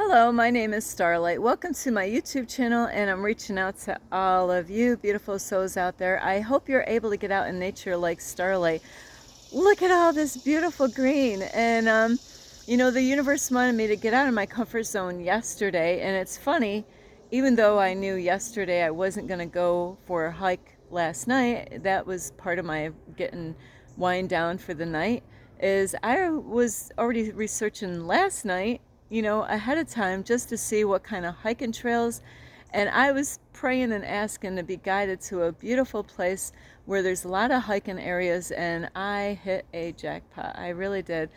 Hello, my name is Starlight. Welcome to my YouTube channel, and I'm reaching out to all of you beautiful souls out there. I hope you're able to get out in nature like Starlight. Look at all this beautiful green. And, the universe wanted me to get out of my comfort zone yesterday. And it's funny, even though I knew yesterday I wasn't going to go for a hike last night, that was part of my getting wind down for the night, is I was already researching last night, ahead of time just to see what kind of hiking trails. And I was praying and asking to be guided to a beautiful place where there's a lot of hiking areas, and I hit a jackpot. I really did.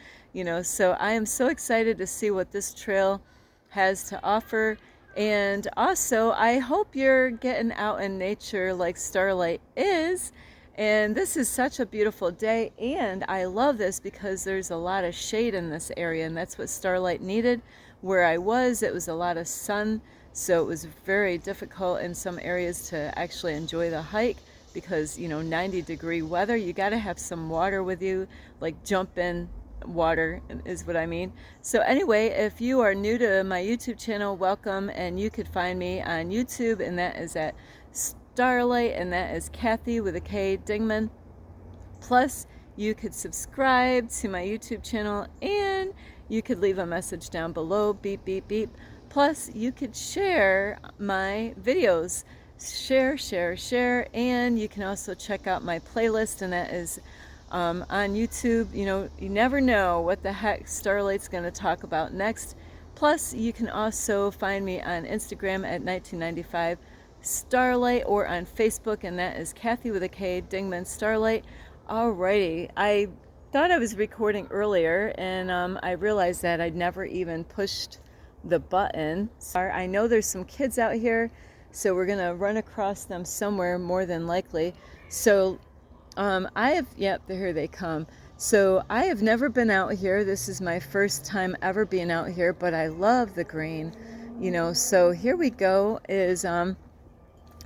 So I am so excited to see what this trail has to offer. And also, I hope you're getting out in nature like Starlight is. And this is such a beautiful day, and I love this because there's a lot of shade in this area, and that's what Starlight needed. Where I was, it was a lot of sun, so it was very difficult in some areas to actually enjoy the hike because, 90-degree weather, you got to have some water with you, like jump in water is what I mean. So anyway, if you are new to my YouTube channel, welcome, and you could find me on YouTube, and that is at Starlight, and that is Kathy with a K Dingman. Plus, you could subscribe to my YouTube channel, and you could leave a message down below, beep, beep, beep. Plus, you could share my videos. Share, share, share. And you can also check out my playlist, and that is on YouTube. You never know what the heck Starlight's going to talk about next. Plus, you can also find me on Instagram at 1995 Starlight, or on Facebook, and that is Kathy with a K Dingman Starlight. Alrighty, I thought I was recording earlier, and I realized that I'd never even pushed the button. I know there's some kids out here, so we're gonna run across them somewhere more than likely. So yep, here they come. So I have never been out here. This is my first time ever being out here, but I love the green, so here we go.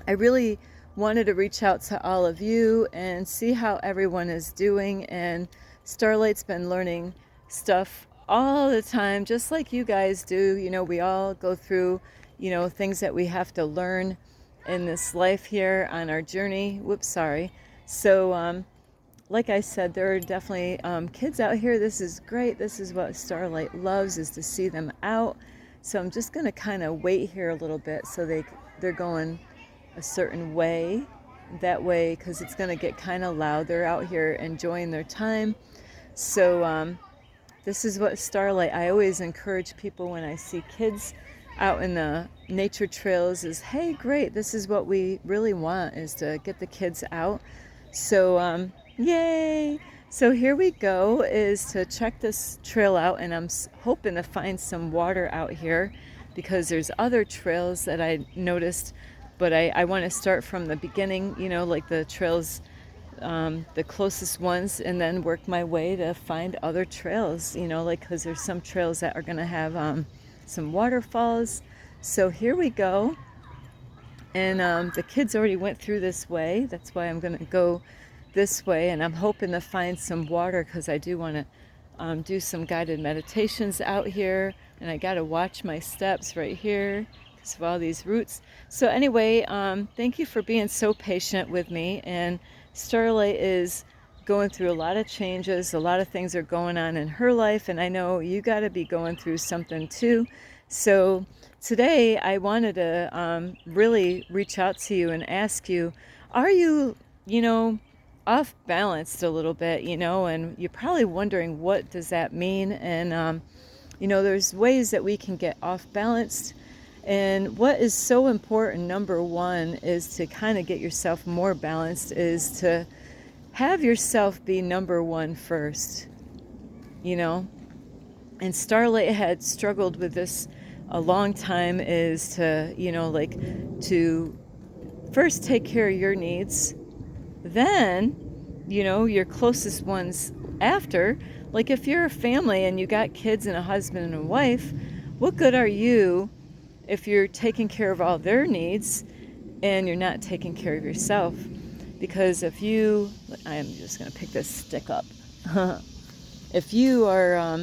I really wanted to reach out to all of you and see how everyone is doing. And Starlight's been learning stuff all the time, just like you guys do. We all go through, things that we have to learn in this life here on our journey. Whoops, sorry. So, like I said, there are definitely kids out here. This is great. This is what Starlight loves, is to see them out. So I'm just going to kind of wait here a little bit so they're going a certain way, that way, because it's going to get kind of loud. They're out here enjoying their time. So this is what Starlight, I always encourage people when I see kids out in the nature trails, is, hey, great, this is what we really want, is to get the kids out. So yay. So here we go, is to check this trail out, and I'm hoping to find some water out here because there's other trails that I noticed. But I want to start from the beginning, like the trails, the closest ones, and then work my way to find other trails, because there's some trails that are going to have some waterfalls. So here we go. And the kids already went through this way. That's why I'm going to go this way. And I'm hoping to find some water because I do want to do some guided meditations out here. And I got to watch my steps right here of all these roots. So anyway, thank you for being so patient with me. And Starlight is going through a lot of changes. A lot of things are going on in her life, and I know you got to be going through something too. So today I wanted to really reach out to you and ask you, are you, off balanced a little bit, and you're probably wondering, what does that mean? And there's ways that we can get off balanced. And what is so important, number one, is to kind of get yourself more balanced, is to have yourself be number one first, And Starlight had struggled with this a long time, is to, to first take care of your needs, then, your closest ones after. Like if you're a family and you got kids and a husband and a wife, what good are you if you're taking care of all their needs and you're not taking care of yourself? Because I am just going to pick this stick up. If you are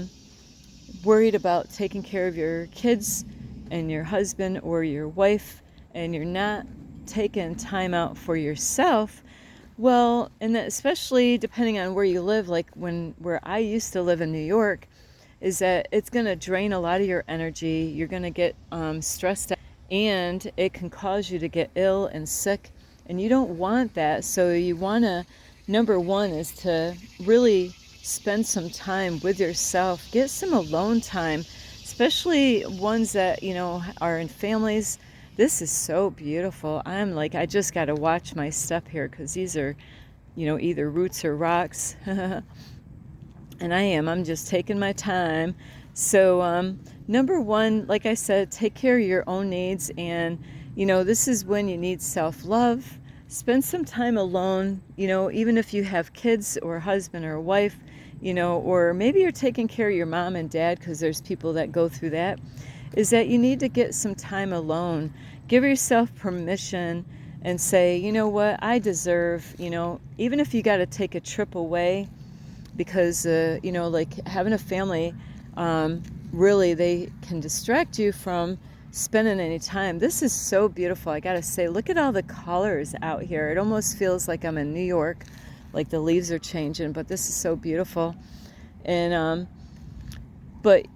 worried about taking care of your kids and your husband or your wife, and you're not taking time out for yourself, well, and that especially depending on where you live, like where I used to live in New York, is that it's going to drain a lot of your energy. You're going to get stressed out, and it can cause you to get ill and sick, and you don't want that. So you want to, number one is to really spend some time with yourself. Get some alone time, especially ones that, you know, are in families. This is so beautiful. I'm like, I just got to watch my step here, because these are, you know, either roots or rocks. And I'm just taking my time. So number one, like I said, take care of your own needs. And, you know, this is when you need self-love. Spend some time alone, you know, even if you have kids or a husband or a wife, you know, or maybe you're taking care of your mom and dad, because there's people that go through that, is that you need to get some time alone. Give yourself permission and say, you know what, I deserve, you know, even if you got to take a trip away, because, you know, like having a family, really, they can distract you from spending any time. This is so beautiful. I gotta say, look at all the colors out here. It almost feels like I'm in New York, like the leaves are changing, but this is so beautiful. And, but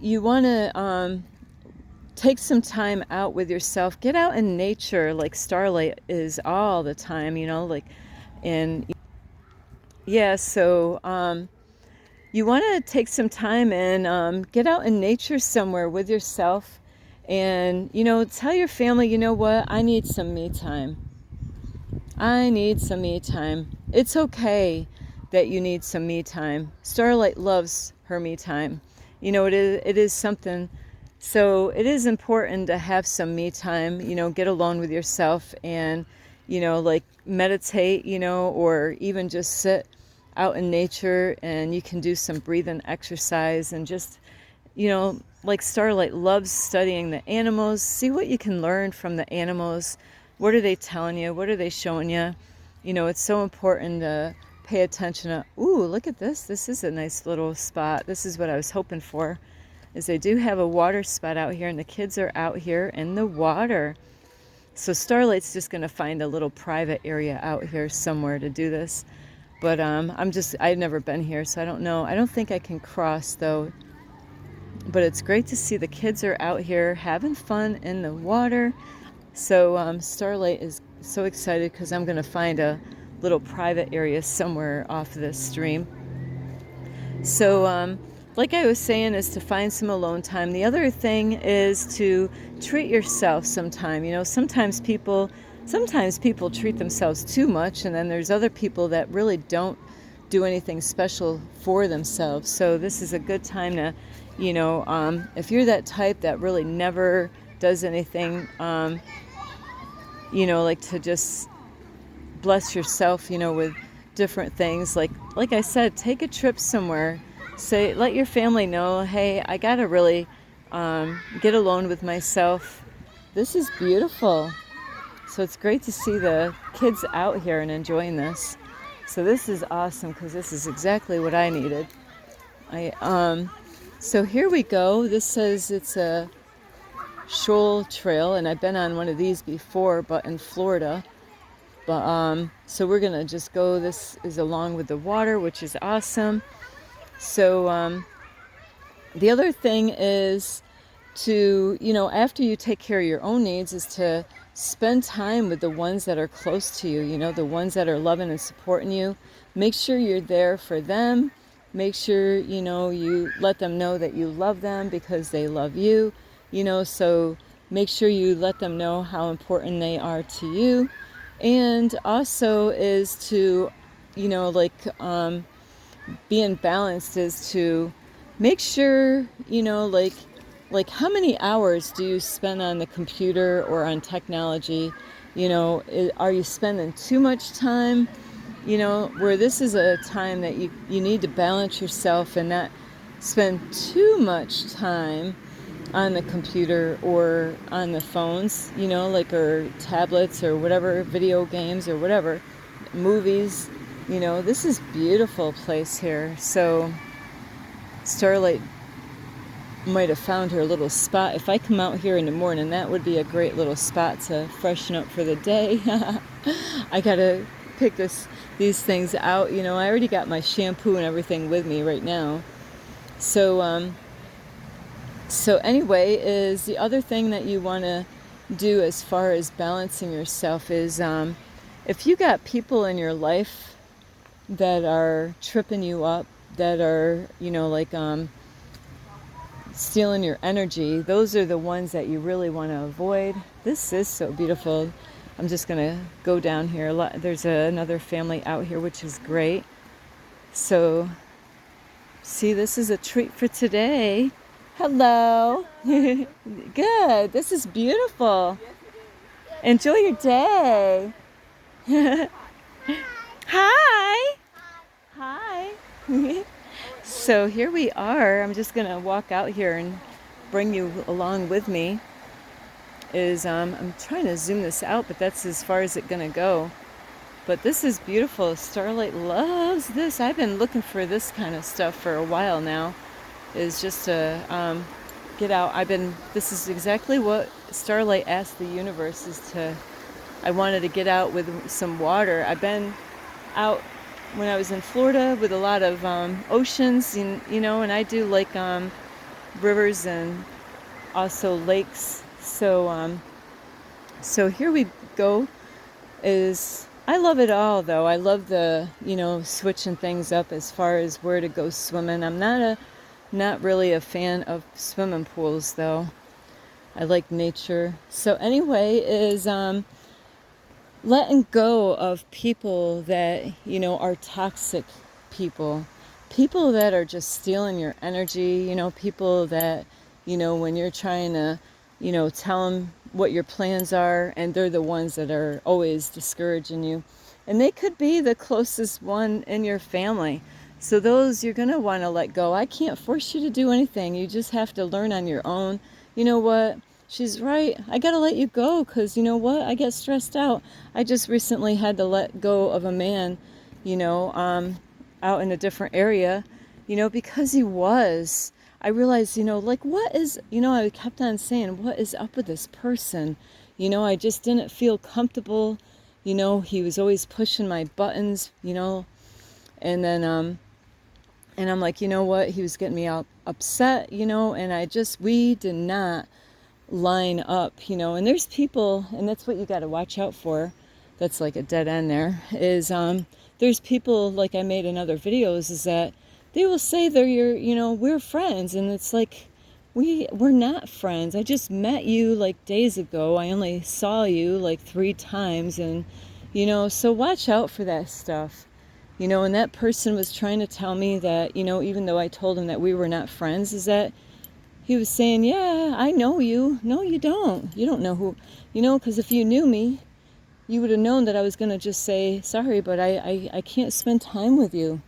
you want to take some time out with yourself. Get out in nature, like Starlight is all the time, you know, like, and yeah, so you want to take some time and get out in nature somewhere with yourself, and, you know, tell your family, you know what, I need some me time. I need some me time. It's okay that you need some me time. Starlight loves her me time. You know, it is something. So it is important to have some me time, you know, get alone with yourself and, you know, like meditate, you know, or even just sit out in nature, and you can do some breathing exercise and just, you know, like Starlight loves studying the animals. See what you can learn from the animals. What are they telling you? What are they showing you? You know, it's so important to pay attention to, ooh, look at this. This is a nice little spot. This is what I was hoping for, is they do have a water spot out here, and the kids are out here in the water. So Starlight's just going to find a little private area out here somewhere to do this. But I've never been here, so I don't know. I don't think I can cross, though. But it's great to see the kids are out here having fun in the water. So Starlight is so excited, because I'm going to find a little private area somewhere off this stream. So like I was saying, is to find some alone time. The other thing is to treat yourself sometime. You know, sometimes people treat themselves too much, and then there's other people that really don't do anything special for themselves. So this is a good time to, you know, if you're that type that really never does anything, you know, like to just bless yourself, you know, with different things. Like I said, take a trip somewhere. Say, let your family know, hey, I gotta really get alone with myself. This is beautiful. So it's great to see the kids out here and enjoying this. So this is awesome, because this is exactly what I needed. So here we go. This says it's a shoal trail, and I've been on one of these before, but in Florida. But so we're gonna just go. This is along with the water, which is awesome. So the other thing is to, you know, after you take care of your own needs, is to spend time with the ones that are close to you, you know, the ones that are loving and supporting you. Make sure you're there for them. Make sure, you know, you let them know that you love them, because they love you, you know. So make sure you let them know how important they are to you. And also is to, you know, like being balanced is to make sure, you know, like how many hours do you spend on the computer or on technology? You know, are you spending too much time? You know, where this is a time that you need to balance yourself and not spend too much time on the computer or on the phones, you know, like, or tablets or whatever, video games or whatever, movies. You know, this is beautiful place here. So Starlight might have found her little spot. If I come out here in the morning, that would be a great little spot to freshen up for the day. I gotta pick these things out. You know, I already got my shampoo and everything with me right now. So anyway, is the other thing that you want to do as far as balancing yourself is if you got people in your life that are tripping you up, that are, you know, like stealing your energy, those are the ones that you really want to avoid. This is so beautiful. I'm just going to go down here. There's another family out here, which is great. So, see, this is a treat for today. Hello. Good. This is beautiful. Enjoy your day. Hi. Hi. So here we are. I'm just going to walk out here and bring you along with me. I'm trying to zoom this out, but that's as far as it's going to go. But this is beautiful. Starlight loves this. I've been looking for this kind of stuff for a while now. Is just to get out. This is exactly what Starlight asked the universe I wanted to get out with some water. I've been out when I was in Florida with a lot of oceans, you know, and I do like rivers and also lakes. So here we go. I love it all, though. I love the, you know, switching things up as far as where to go swimming. I'm not really a fan of swimming pools, though. I like nature. So anyway, letting go of people that, you know, are toxic people that are just stealing your energy, you know, people that, you know, when you're trying to, you know, tell them what your plans are, and they're the ones that are always discouraging you. And they could be the closest one in your family. So those you're going to want to let go. I can't force you to do anything. You just have to learn on your own. You know what? She's right. I got to let you go because, you know what? I get stressed out. I just recently had to let go of a man, you know, out in a different area, you know, because I realized, you know, like what is, you know, I kept on saying, what is up with this person? You know, I just didn't feel comfortable. You know, he was always pushing my buttons, you know, and then, and I'm like, you know what? He was getting me all upset, you know, and we did not line up, you know, and there's people, and that's what you got to watch out for. That's like a dead end there, is there's people, like I made in other videos, is that they will say they're you know, we're friends, and it's like, we're not friends. I just met you like days ago. I only saw you like 3 times, and, you know, so watch out for that stuff. You know, and that person was trying to tell me that, you know, even though I told him that we were not friends, is that he was saying, yeah, I know you. No, you don't. You don't know who, you know, because if you knew me, you would have known that I was going to just say, sorry, but I can't spend time with you.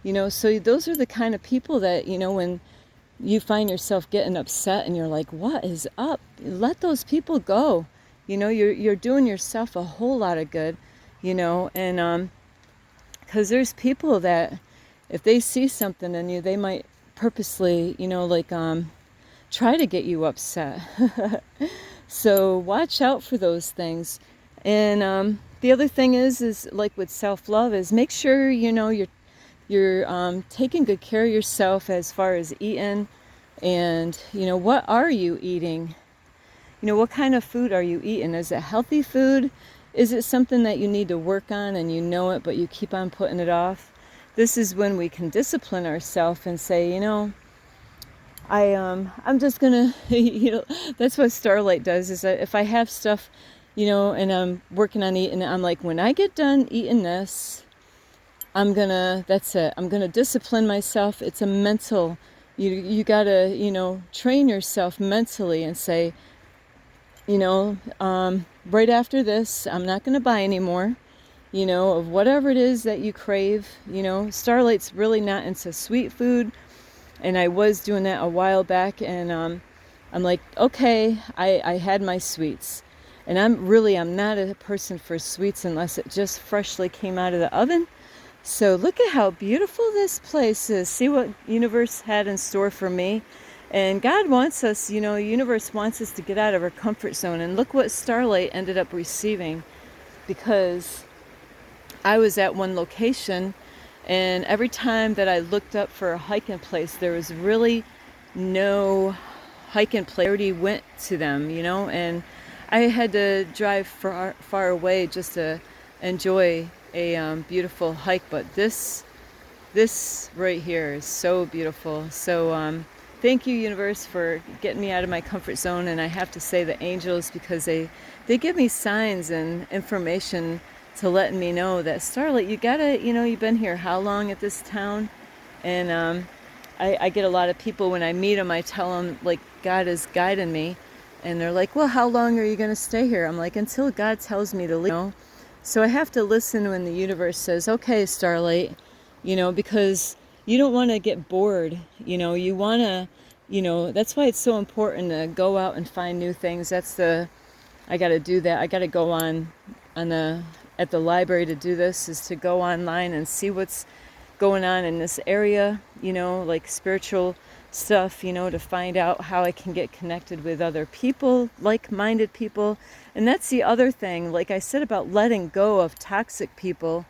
You know, so those are the kind of people that, you know, when you find yourself getting upset and you're like, what is up? Let those people go. You know, you're doing yourself a whole lot of good, you know, and because there's people that if they see something in you, they might purposely, you know, like try to get you upset. So watch out for those things. And the other thing is like with self-love, is make sure, you know, you're taking good care of yourself as far as eating. And, you know, what are you eating? You know, what kind of food are you eating? Is it healthy food? Is it something that you need to work on and you know it, but you keep on putting it off? This is when we can discipline ourselves and say, you know, I'm just gonna, you know, that's what Starlight does, is that if I have stuff, you know, and I'm working on eating, I'm like, when I get done eating this, that's it. I'm gonna discipline myself. It's a mental, you gotta, you know, train yourself mentally and say, you know, right after this, I'm not gonna buy anymore, you know, of whatever it is that you crave. You know, Starlight's really not into sweet food, and I was doing that a while back, and I'm like, okay, I had my sweets, and I'm not a person for sweets unless it just freshly came out of the oven. So look at how beautiful this place is. See what universe had in store for me. And God wants us, you know, the universe wants us to get out of our comfort zone. And look what Starlight ended up receiving, because I was at one location, and every time that I looked up for a hiking place, there was really no hiking place. I already went to them, you know, and I had to drive far away just to enjoy a beautiful hike. But this right here is so beautiful. So thank you, universe, for getting me out of my comfort zone. And I have to say the angels, because they give me signs and information to letting me know that, Starlight, you gotta, you know, you've been here how long at this town? And I get a lot of people, when I meet them, I tell them, like, God is guiding me. And they're like, well, how long are you going to stay here? I'm like, until God tells me to leave. You know? So I have to listen when the universe says, okay, Starlight, you know, because you don't want to get bored. You know, you want to, you know, that's why it's so important to go out and find new things. I got to do that. I got to go at the library to do this, is to go online and see what's going on in this area, you know, like spiritual stuff, you know, to find out how I can get connected with other people, like-minded people. And that's the other thing, like I said about letting go of toxic people,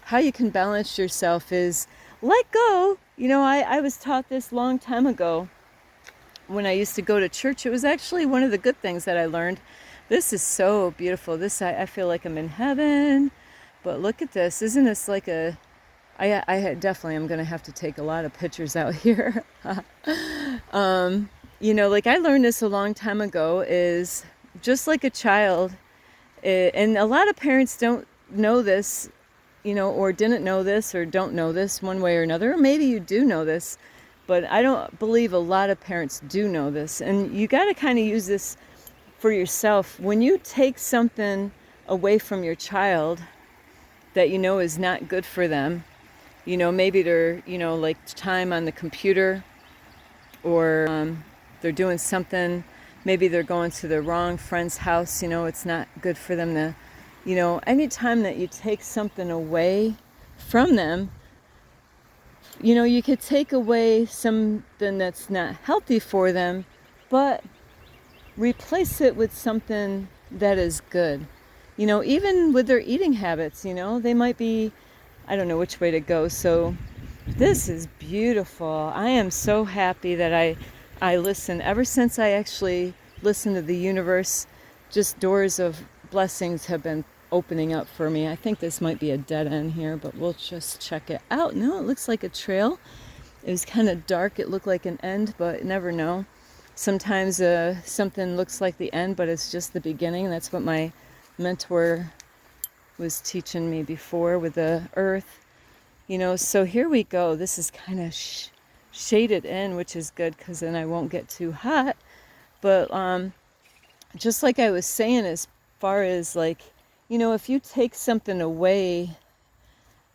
how you can balance yourself is let go. You know, I was taught this long time ago when I used to go to church. It was actually one of the good things that I learned. This is so beautiful. This, I feel like I'm in heaven. But look at this. Isn't this like a... I definitely am going to have to take a lot of pictures out here. You know, like I learned this a long time ago, is just like a child, and a lot of parents don't know this, you know, or didn't know this, or don't know this one way or another, or maybe you do know this, but I don't believe a lot of parents do know this. And you got to kind of use this for yourself. When you take something away from your child that you know is not good for them, you know, maybe they're, you know, like time on the computer, or they're doing something, maybe they're going to the wrong friend's house, you know, it's not good for them to, you know, anytime that you take something away from them, you know, you could take away something that's not healthy for them, but replace it with something that is good. You know, even with their eating habits, you know, they might be, I don't know which way to go. So this is beautiful. I am so happy that I listen. Ever since I actually listened to the universe, just doors of blessings have been opening up for me. I think this might be a dead end here, but we'll just check it out. No, it looks like a trail. It was kind of dark. It looked like an end, but never know. Sometimes something looks like the end, but it's just the beginning. That's what my mentor was teaching me before with the earth, you know. So here we go. This is kind of shaded in, which is good, because then I won't get too hot. But just like I was saying, as far as, like, you know, if you take something away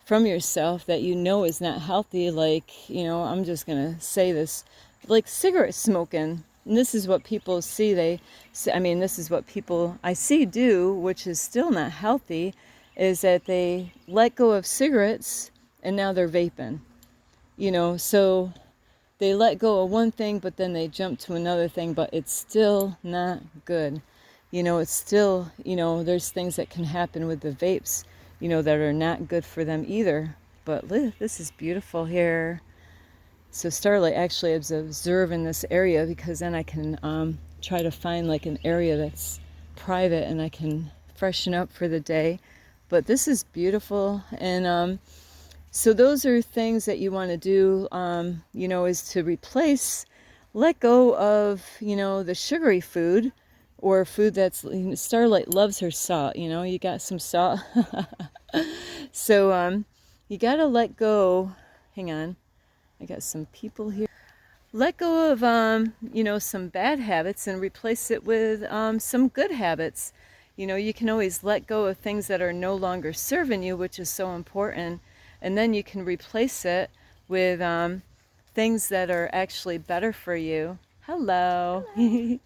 from yourself that you know is not healthy, like, you know, I'm just gonna say this, like cigarette smoking. And this is what people see. This is what people I see do, which is still not healthy, is that they let go of cigarettes and now they're vaping. You know, so they let go of one thing, but then they jump to another thing, but it's still not good. You know, it's still, you know, there's things that can happen with the vapes, you know, that are not good for them either. But this is beautiful here. So Starlight actually is observing this area, because then I can try to find like an area that's private and I can freshen up for the day. But this is beautiful. And so those are things that you want to do, you know, is to replace, let go of, you know, the sugary food, or food that's, Starlight loves her salt, you know, you got some salt. So you got to let go. Hang on. I got some people here. Let go of, you know, some bad habits and replace it with some good habits. You know, you can always let go of things that are no longer serving you, which is so important. And then you can replace it with things that are actually better for you. Hello. Hello.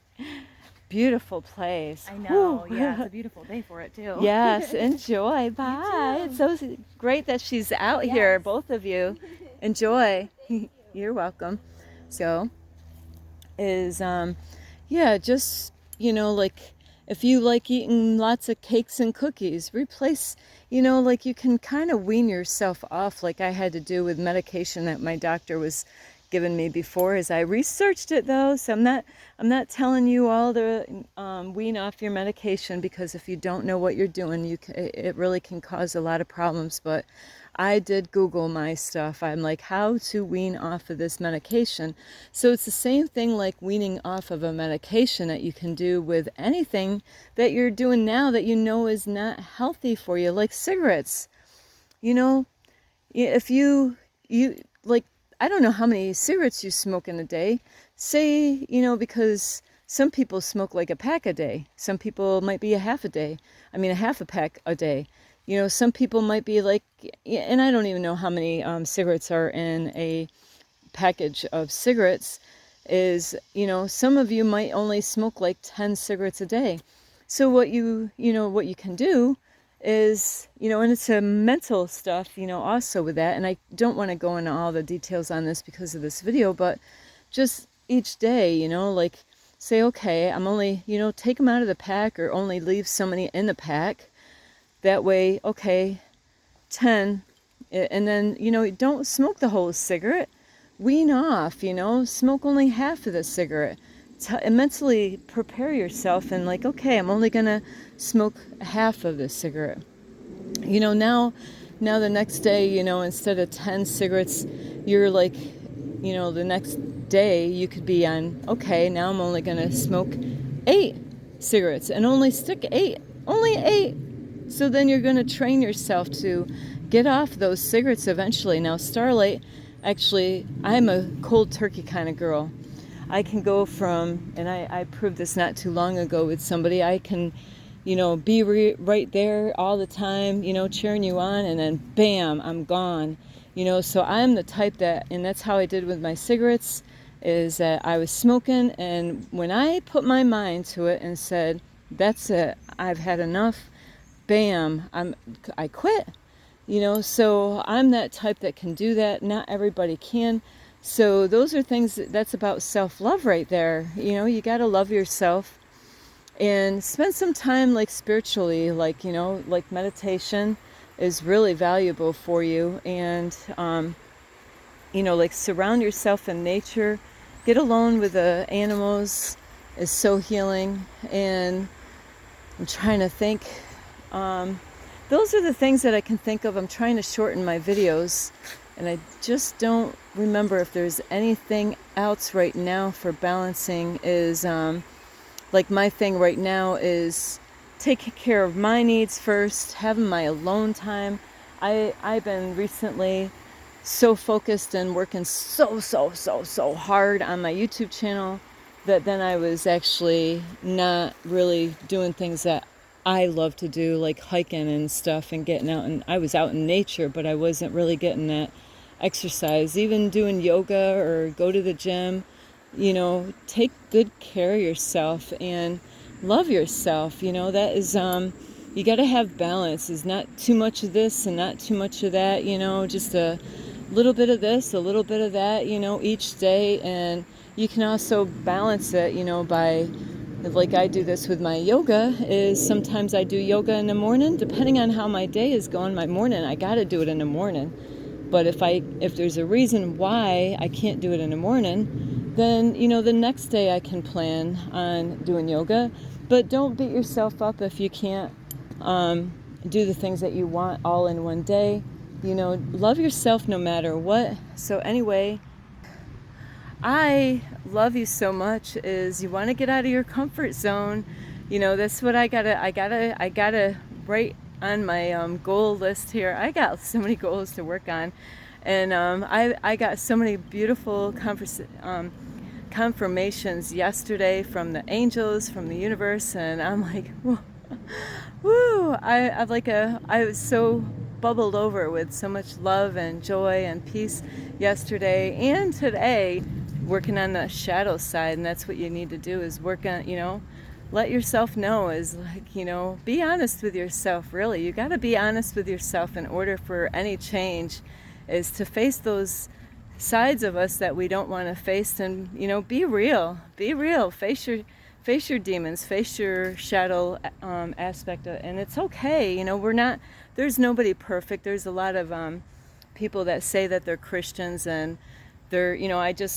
Beautiful place. I know. Whew. Yeah, it's a beautiful day for it too. Yes, enjoy. Bye. It's so great that she's out here, both of you. Enjoy. You're welcome. So is, yeah, just, like if you like eating lots of cakes and cookies, replace, like you can kind of wean yourself off, like I had to do with medication that my doctor was giving me before. As I researched it though, so I'm not telling you all to wean off your medication, because if you don't know what you're doing, it really can cause a lot of problems. But I did Google my stuff. I'm like, how to wean off of this medication. So it's the same thing like weaning off of a medication that you can do with anything that you're doing now that you know is not healthy for you, like cigarettes. If you like, I don't know how many cigarettes you smoke in a day. Say, because some people smoke like a pack a day. Some people might be a half a pack a day. Some people might be like, and I don't even know how many cigarettes are in a package of cigarettes, some of you might only smoke like 10 cigarettes a day. So what you can do is, and it's a mental stuff, also with that. And I don't want to go into all the details on this because of this video, but just each day, like say, okay, I'm only, take them out of the pack or only leave so many in the pack. That way, okay, 10, and then, don't smoke the whole cigarette. Wean off, smoke only half of the cigarette. Mentally prepare yourself and like, okay, I'm only going to smoke half of the cigarette. Now the next day, instead of 10 cigarettes, you're like, the next day you could be on, okay, now I'm only going to smoke 8 cigarettes and only stick 8, only 8. So then you're going to train yourself to get off those cigarettes eventually. Now, Starlight, actually, I'm a cold turkey kind of girl. I can go from, and I proved this not too long ago with somebody, I can, be right there all the time, cheering you on, and then bam, I'm gone. So I'm the type that, and that's how I did with my cigarettes, is that I was smoking, and when I put my mind to it and said, that's it, I've had enough, bam, I quit. So I'm that type that can do that. Not everybody can. So those are things that's about self-love right there. You got to love yourself and spend some time like spiritually, like, like meditation is really valuable for you. And, like surround yourself in nature, get alone with the animals is so healing. And I'm trying to think, those are the things that I can think of. I'm trying to shorten my videos, and I just don't remember if there's anything else right now for balancing. Is like my thing right now is taking care of my needs first, having my alone time. I've been recently so focused and working so hard on my YouTube channel that then I was actually not really doing things that I love to do, like hiking and stuff and getting out. And I was out in nature, but I wasn't really getting that exercise. Even doing yoga or go to the gym, take good care of yourself and love yourself. That is, you got to have balance. Is not too much of this and not too much of that, just a little bit of this, a little bit of that, each day. And you can also balance it, by, like I do this with my yoga, is sometimes I do yoga in the morning. Depending on how my day is going, my morning, I got to do it in the morning. But if there's a reason why I can't do it in the morning, then, the next day I can plan on doing yoga. But don't beat yourself up if you can't do the things that you want all in one day. Love yourself no matter what. So anyway, I love you so much. Is you want to get out of your comfort zone. That's what I gotta write on my goal list here. I got so many goals to work on, and I got so many beautiful confirmations yesterday from the angels, from the universe, and I'm like, woo! I was so bubbled over with so much love and joy and peace yesterday and today, working on the shadow side. And that's what you need to do, is work on, let yourself know, is like, be honest with yourself. Really, you got to be honest with yourself in order for any change, is to face those sides of us that we don't want to face. And be real, face your demons, face your shadow aspect and it's okay. We're not, there's nobody perfect. There's a lot of people that say that they're Christians and they're,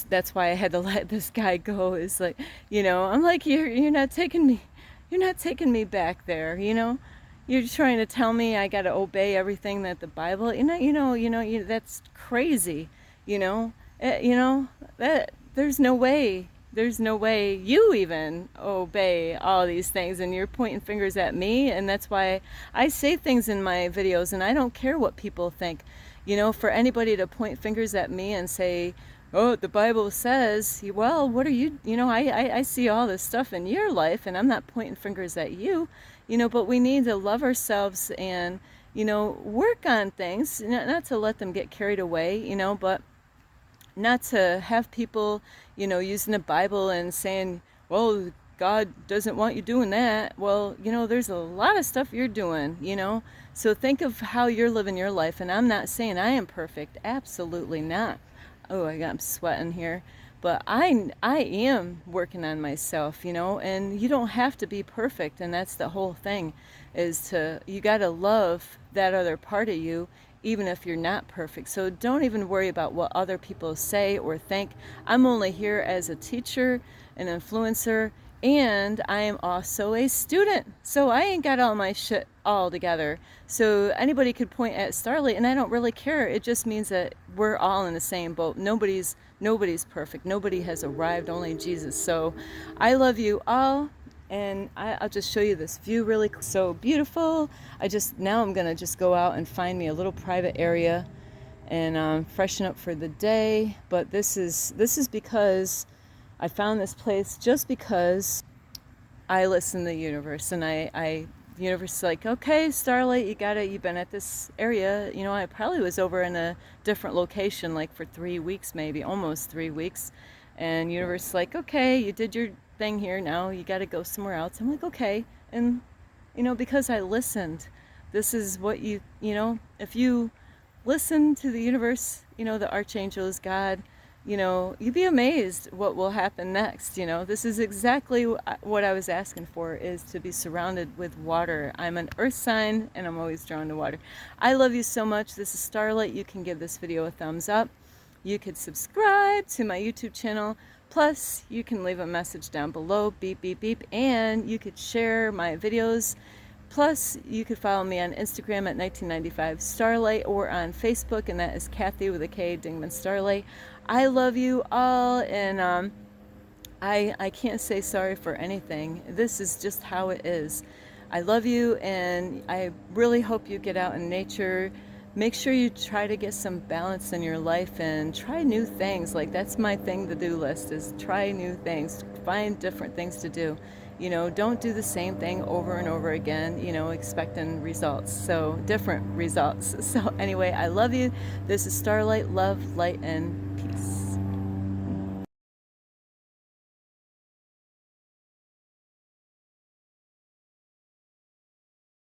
that's why I had to let this guy go. Is like, I'm like, you're not taking me back there. You're trying to tell me I got to obey everything that the Bible, that's crazy. That there's no way you even obey all these things, and you're pointing fingers at me. And that's why I say things in my videos, and I don't care what people think. For anybody to point fingers at me and say, oh, the Bible says, well, what are you, I see all this stuff in your life, and I'm not pointing fingers at you, but we need to love ourselves and, work on things, not to let them get carried away, but not to have people, using the Bible and saying, well, God doesn't want you doing that. Well, there's a lot of stuff you're doing, so think of how you're living your life. And I'm not saying I am perfect, absolutely not. Oh, I'm sweating here, but I am working on myself, and you don't have to be perfect. And that's the whole thing, is you got to love that other part of you, even if you're not perfect. So don't even worry about what other people say or think. I'm only here as a teacher, an influencer, and I am also a student. So I ain't got all my shit all together. So anybody could point at Starlight, and I don't really care. It just means that we're all in the same boat. Nobody's perfect. Nobody has arrived, only Jesus. So I love you all. And I'll just show you this view really quick. So beautiful. Now I'm gonna just go out and find me a little private area and freshen up for the day. But this is because I found this place just because I listen to the universe, and the universe is like, okay, Starlight, you've been at this area. I probably was over in a different location like for 3 weeks, maybe almost 3 weeks. And universe is like, okay, you did your thing here, now you got to go somewhere else. I'm like, okay. And because I listened, this is what if you listen to the universe, the archangels, God, you'd be amazed what will happen next. This is exactly what I was asking for, is to be surrounded with water. I'm an earth sign and I'm always drawn to water. I love you so much. This is Starlight. You can give this video a thumbs up. You could subscribe to my YouTube channel. Plus, you can leave a message down below, beep, beep, beep, and you could share my videos. Plus, you could follow me on Instagram at 1995 Starlight, or on Facebook, and that is Kathy with a K, Dingman Starlight. I love you all, and I can't say sorry for anything. This is just how it is. I love you, and I really hope you get out in nature. Make sure you try to get some balance in your life and try new things. Like, that's my to-do list, is try new things, find different things to do. Don't do the same thing over and over again, expecting results. So different results. So anyway, I love you. This is Starlight, love, light, and peace.